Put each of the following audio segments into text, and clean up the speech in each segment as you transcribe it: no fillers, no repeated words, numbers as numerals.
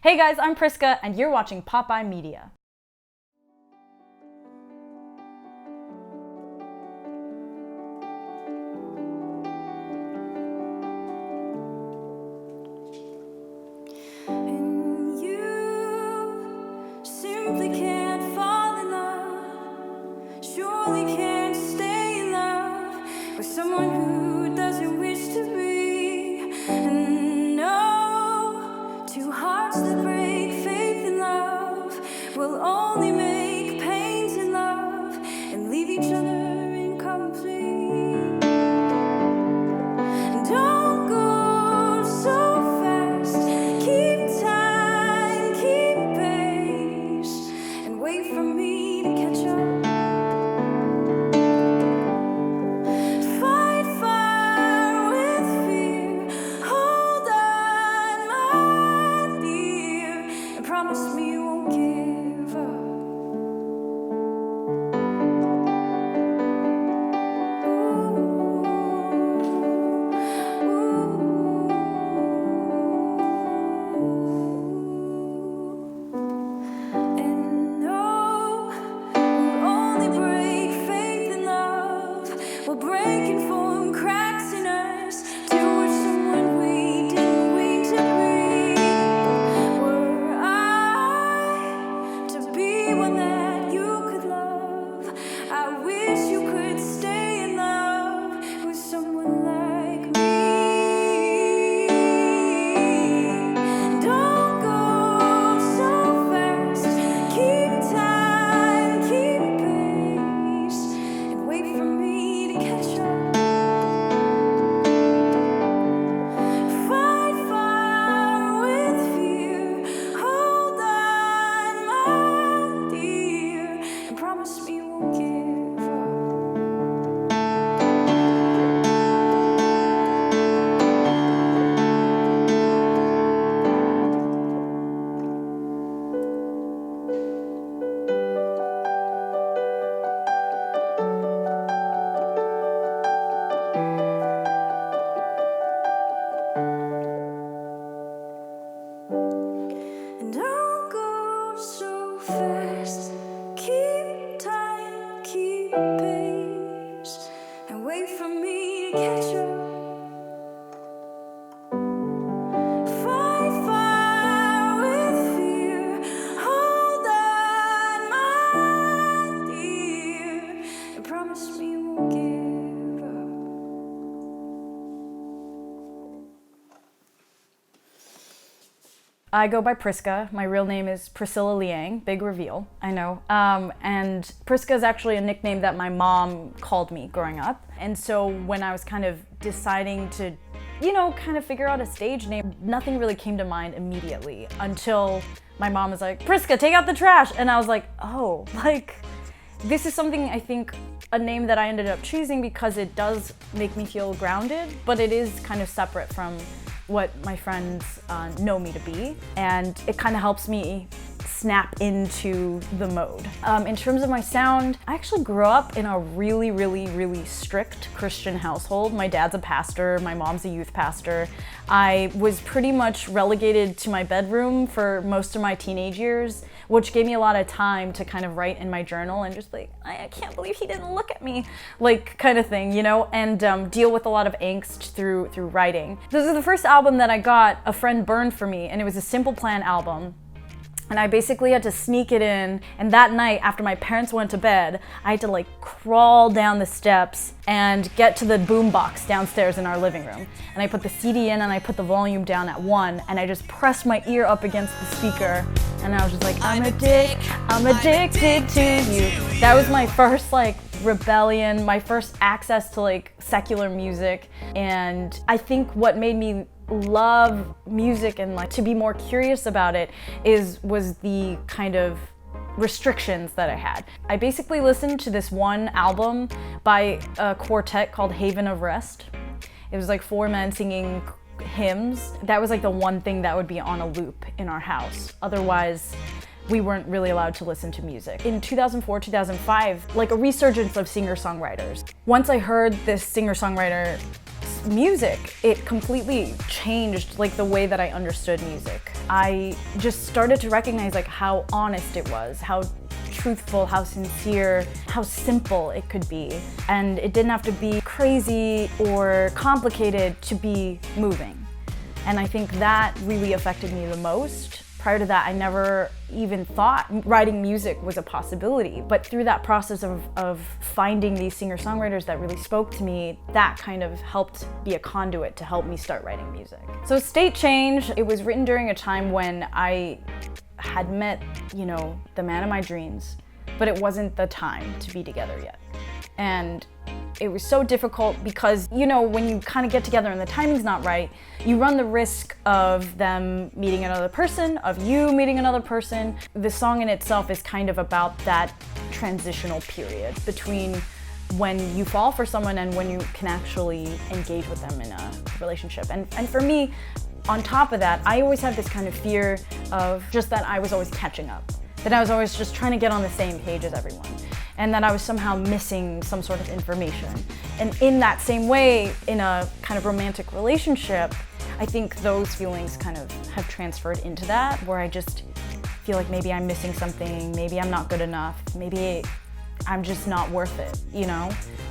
Hey guys, I'm Priska, and you're watching Popeye Media. And you simply can't fall in love, surely can't stay in love with someone who doesn't wish to be. And no, two hearts that break faith in love will only make pains in love and leave each other incomplete. Don't go so fast, keep time, keep pace, and wait for me to catch up. Fight fire with fear, hold on, my dear, and promise me you won't give up. And no, we'll only break faith in love. We'll break and form cracks in us towards someone we didn't wait to be. Were I to be one that you could love, I wish you could stay in love with someone like me. Don't go so fast, keep time, keep pace, and wait for me to catch up. Fight fire with fear, hold on, my dear, and promise me you won't give up. And don't go so fast, keep time, keep pace, and wait for me to catch up. Fight fire with fear, hold on, my dear, and promise me you won't give up. I go by Priska. My real name is Priscilla Liang. Big reveal, I know. And Priska is actually a nickname that my mom called me growing up. And so when I was kind of deciding to, kind of figure out a stage name, nothing really came to mind immediately until my mom was like, Priska, take out the trash. And I was like, oh, this is something I think a name that I ended up choosing because it does make me feel grounded, but it is kind of separate from what my friends know me to be, and it kind of helps me snap into the mode. In terms of my sound, I actually grew up in a really, really, really strict Christian household. My dad's a pastor, my mom's a youth pastor. I was pretty much relegated to my bedroom for most of my teenage years, which gave me a lot of time to kind of write in my journal and just I can't believe he didn't look at me, kind of thing, and deal with a lot of angst through writing. This is the first album that I got a friend burned for me, and it was a Simple Plan album. And I basically had to sneak it in, and that night after my parents went to bed, I had to crawl down the steps and get to the boombox downstairs in our living room. And I put the CD in and I put the volume down at 1, and I just pressed my ear up against the speaker, and I was just like, I'm addicted to you. That was my first rebellion, my first access to secular music. And I think what made me love music and to be more curious about it was the kind of restrictions that I had. I basically listened to this one album by a quartet called Haven of Rest. It was 4 men singing hymns. That was the one thing that would be on a loop in our house. Otherwise, we weren't really allowed to listen to music. In 2004, 2005, a resurgence of singer-songwriters. Once I heard this singer-songwriter music, it completely changed like the way that I understood music. I just started to recognize like how honest it was, how truthful, how sincere, how simple it could be. And it didn't have to be crazy or complicated to be moving. And I think that really affected me the most. Prior to that, I never even thought writing music was a possibility. But through that process of finding these singer-songwriters that really spoke to me, that kind of helped be a conduit to help me start writing music. So State Change, it was written during a time when I had met, the man of my dreams, but it wasn't the time to be together yet. And it was so difficult because, when you kind of get together and the timing's not right, you run the risk of them meeting another person, of you meeting another person. The song in itself is kind of about that transitional period between when you fall for someone and when you can actually engage with them in a relationship. And for me, on top of that, I always had this kind of fear of just that I was always catching up, that I was always just trying to get on the same page as everyone, and that I was somehow missing some sort of information. And in that same way, in a kind of romantic relationship, I think those feelings kind of have transferred into that, where I just feel like maybe I'm missing something, maybe I'm not good enough, maybe I'm just not worth it,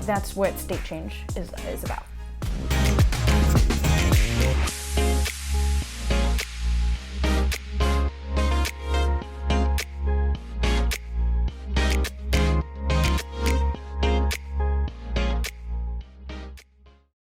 That's what State Change is about.